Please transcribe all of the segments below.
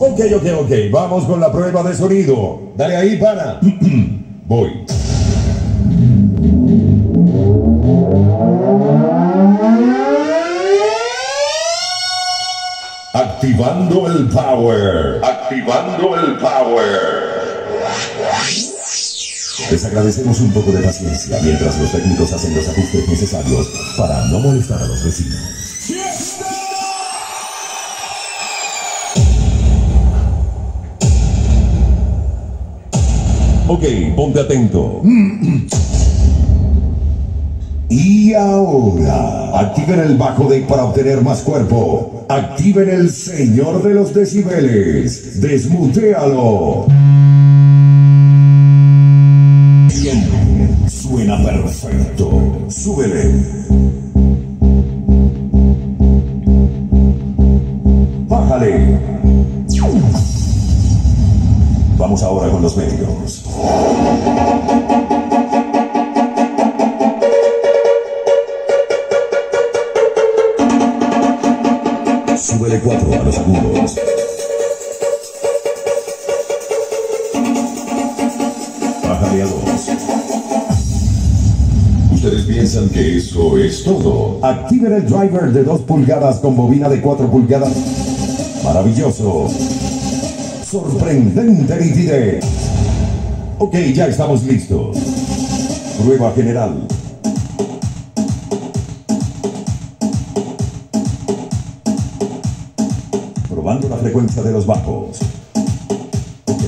Ok. Vamos con la prueba de sonido. Dale ahí, pana. Voy. Activando el power. Les agradecemos un poco de paciencia mientras los técnicos hacen los ajustes necesarios para no molestar a los vecinos. Ok, ponte atento. Y ahora, activen el bajo deck para obtener más cuerpo. Activen el señor de los decibeles. Desmutéalo. Bien, suena perfecto. Súbele. Bájale. Vamos ahora con los medios. Súbele 4 a los agudos. Bájale a 2. ¿Ustedes piensan que eso es todo? Activen el driver de 2 pulgadas con bobina de 4 pulgadas. Maravilloso. Sorprendente nitidez. Ok, ya estamos listos. Prueba general. Probando la frecuencia de los bajos. Ok.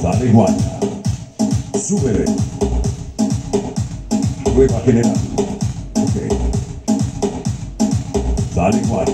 Dale igual. Súbele. Prueba general. Ok. Dale igual.